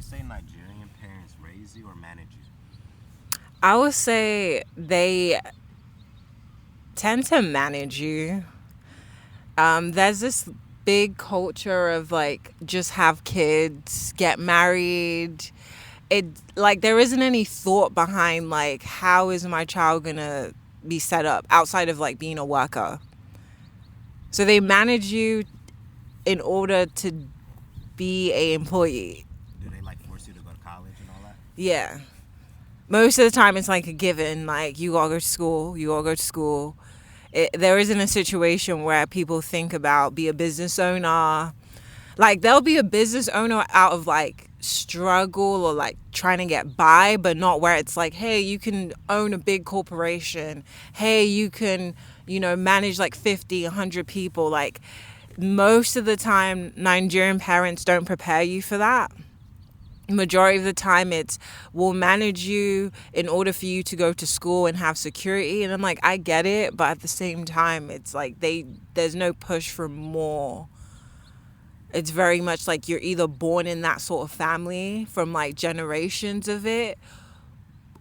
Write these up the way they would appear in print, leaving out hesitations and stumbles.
say Nigerian parents raise you or manage you? I would say they tend to manage you. There's this big culture of like just have kids, get married. It like there isn't any thought behind like how is my child gonna be set up outside of like being a worker. So they manage you in order to be a employee. Do they like force you to go to college and all that? Yeah. Most of the time it's like a given, like you all go to school, you all go to school. There isn't a situation where people think about be a business owner. Like they'll be a business owner out of like struggle or like trying to get by, but not where it's like, hey, you can own a big corporation. Hey, you can, manage like 50, 100 people. Like most of the time, Nigerian parents don't prepare you for that. Majority of the time it's we'll manage you in order for you to go to school and have security, and I'm like, I get it, but at the same time it's like there's no push for more. It's very much like you're either born in that sort of family from like generations of it,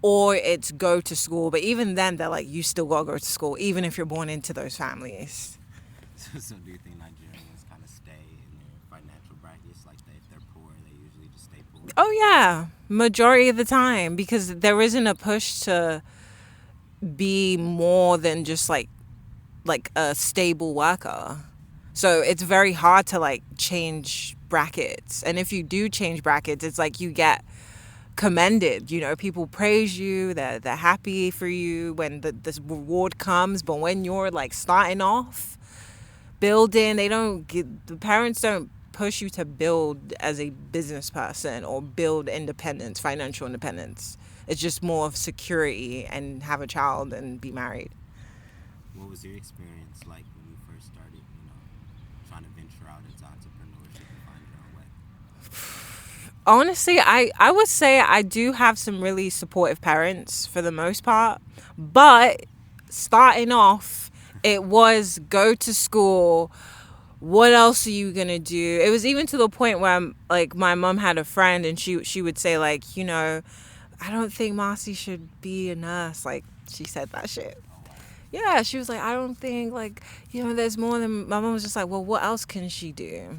or it's go to school. But even then they're like, you still gotta go to school even if you're born into those families. So do you think Nigerians kind of stay in their financial brackets? Like if they're poor, they usually just stay poor? Oh yeah, majority of the time, because there isn't a push to be more than just like a stable worker. So it's very hard to like change brackets. And if you do change brackets, it's like you get commended. People praise you. They're happy for you when this reward comes. But when you're like starting off building, the parents don't push you to build as a business person or build independence, financial independence. It's just more of security and have a child and be married. What was your experience like when you first started, trying to venture out into entrepreneurship and find your own way? Honestly, I would say I do have some really supportive parents for the most part. But starting off, it was go to school. What else are you gonna do? It was even to the point where like my mom had a friend and she would say like, I don't think Marcy should be a nurse. Like she said that shit. Oh wow. Yeah, she was like, I don't think like, there's more than my mom was just like, well, what else can she do?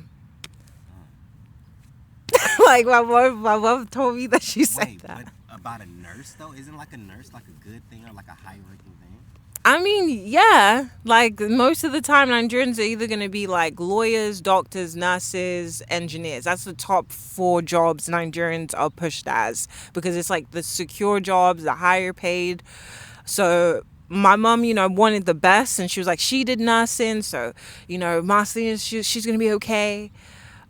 Like my mom told me that she said Wait, that. but about a nurse though, isn't like a nurse like a good thing or like a high ranking thing? I mean, yeah, like most of the time, Nigerians are either going to be like lawyers, doctors, nurses, engineers. That's the top four jobs Nigerians are pushed as because it's like the secure jobs, the higher paid. So my mom, wanted the best, and she was like, she did nursing, so Marceline, she's going to be okay.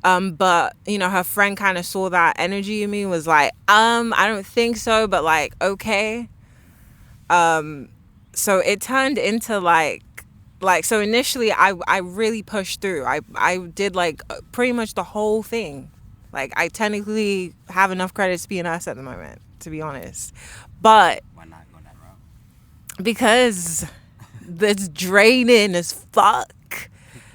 But her friend kind of saw that energy in me and was like, I don't think so, but like, okay. So it turned into like so initially I really pushed through. I did like pretty much the whole thing. Like I technically have enough credits to be an nurse at the moment, to be honest. But Why not go that route? because it's draining as fuck.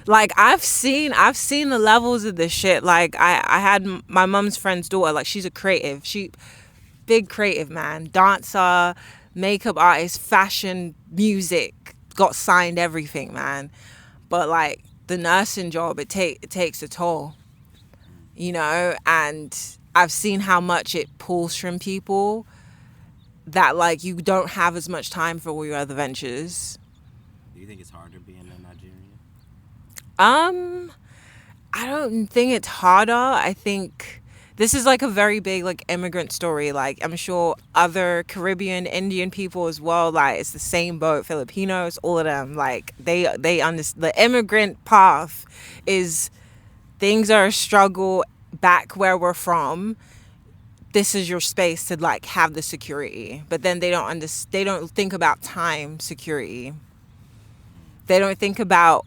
Like I've seen the levels of this shit. Like I had my mom's friend's daughter, like she's a creative. She big creative, man. Dancer, makeup artist, fashion, music, got signed everything, man. But like the nursing job, it takes a toll, and I've seen how much it pulls from people that like you don't have as much time for all your other ventures. Do you think it's harder being a Nigerian? Um, I don't think it's harder. I think this is like a very big like immigrant story. Like I'm sure other Caribbean, Indian people as well. Like it's the same boat. Filipinos, all of them. Like they understand the immigrant path is things are a struggle back where we're from. This is your space to like have the security, but then they don't think about time security. They don't think about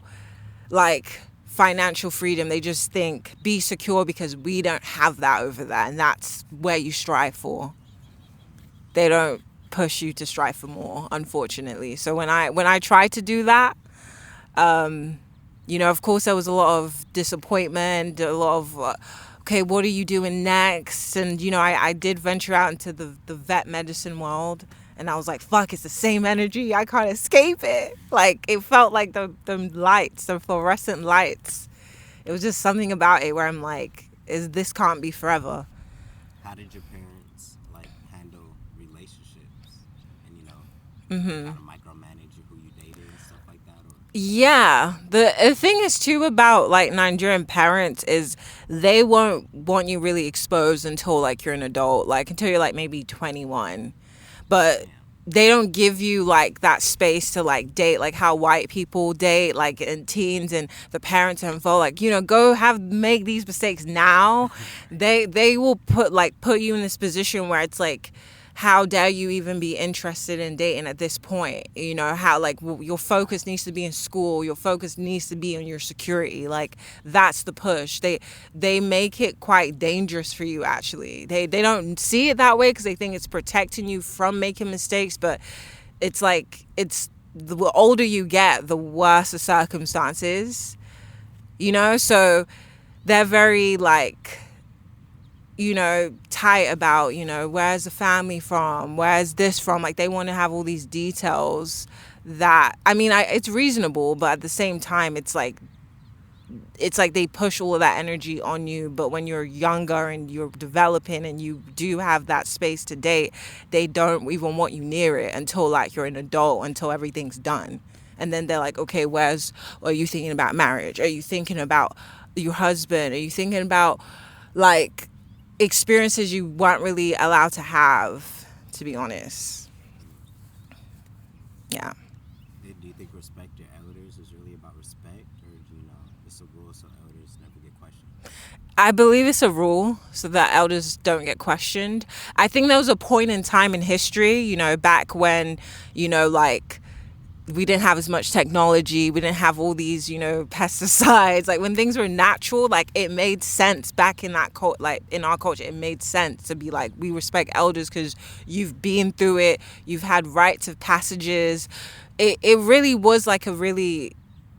like financial freedom. They just think be secure because we don't have that over there, and that's where you strive for. They don't push you to strive for more, unfortunately. So when I tried to do that, of course there was a lot of disappointment, a lot of okay, what are you doing next? And, I did venture out into the vet medicine world. And I was like, fuck, it's the same energy. I can't escape it. Like, it felt like the lights, the fluorescent lights. It was just something about it where I'm like, this can't be forever. How did your parents like handle relationships and Mm-hmm. kind of micromanage who you dated and stuff like that? Or Yeah, the thing is too about like Nigerian parents is they won't want you really exposed until like you're an adult, like until you're like maybe 21. But damn, they don't give you like that space to like date like how white people date like in teens, and the parents are involved like, go make these mistakes now. They will put you in this position where it's like, how dare you even be interested in dating at this point? How like your focus needs to be in school, your focus needs to be on your security. Like, that's the push. They make it quite dangerous for you. Actually, they don't see it that way because they think it's protecting you from making mistakes, but it's like, it's the older you get, the worse the circumstances. So they're very like, tight about, where's the family from? Where's this from? Like, they want to have all these details that, I mean, it's reasonable, but at the same time, it's like they push all of that energy on you. But when you're younger and you're developing and you do have that space to date, they don't even want you near it until like you're an adult, until everything's done. And then they're like, okay, are you thinking about marriage? Are you thinking about your husband? Are you thinking about like experiences you weren't really allowed to have, to be honest? Yeah. do you think respect your elders is really about respect, or do it's a rule so elders never get questioned? I believe it's a rule so that elders don't get questioned. I think there was a point in time in history, back when, like, we didn't have as much technology. We didn't have all these, pesticides. Like, when things were natural, like, it made sense back in that like in our culture. It made sense to be like, we respect elders because you've been through it. You've had rites of passages. It really was like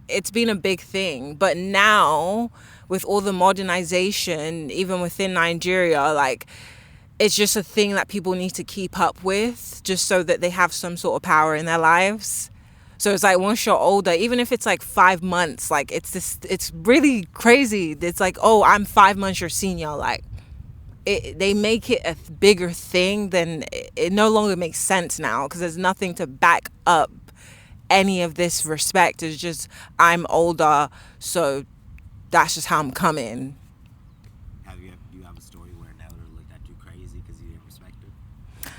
it's been a big thing. But now, with all the modernization, even within Nigeria, like, it's just a thing that people need to keep up with just so that they have some sort of power in their lives. So it's like, once you're older, even if it's like 5 months, like, it's really crazy. It's like, oh, I'm 5 months your senior. Like, they make it a bigger thing than it no longer makes sense now, because there's nothing to back up any of this respect. It's just, I'm older, so that's just how I'm coming. Do you have a story where an elder looked at you crazy because you didn't respect her?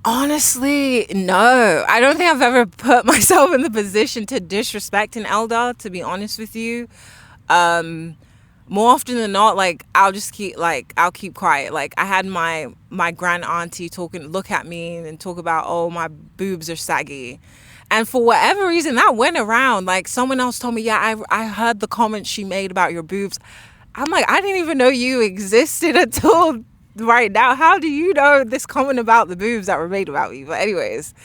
Honestly, no. I don't think I've ever put myself in the position to disrespect an elder, to be honest with you. More often than not, like, I'll keep quiet. Like, I had my grand auntie look at me and talk about, oh, my boobs are saggy. And for whatever reason, that went around. Like, someone else told me, yeah, I heard the comments she made about your boobs. I'm like, I didn't even know you existed until right now. How do you know this comment about the boobs that were made about me? But anyways,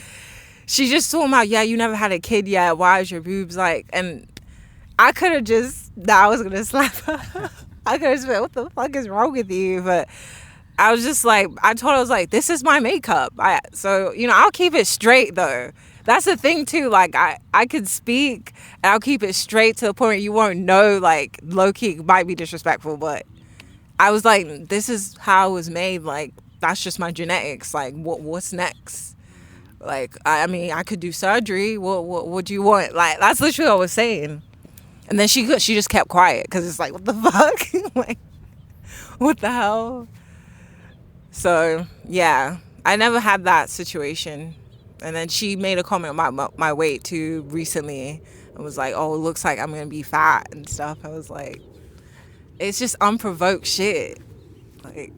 she just told me, yeah, you never had a kid yet. Why is your boobs like? And I could have I was going to slap her. I could have said, what the fuck is wrong with you? But I was just like, I told her, I was like, this is my makeup. So, I'll keep it straight though. That's the thing too. Like, I could speak and I'll keep it straight to the point where you won't know, like, low-key it might be disrespectful, but I was like, this is how I was made. Like, that's just my genetics. Like, what's next? Like, I mean, I could do surgery. What do you want? Like, that's literally what I was saying. And then she just kept quiet because it's like, what the fuck? Like, what the hell? So, yeah, I never had that situation. And then she made a comment about my weight too recently. And was like, oh, it looks like I'm going to be fat and stuff. I was like, it's just unprovoked shit. Like,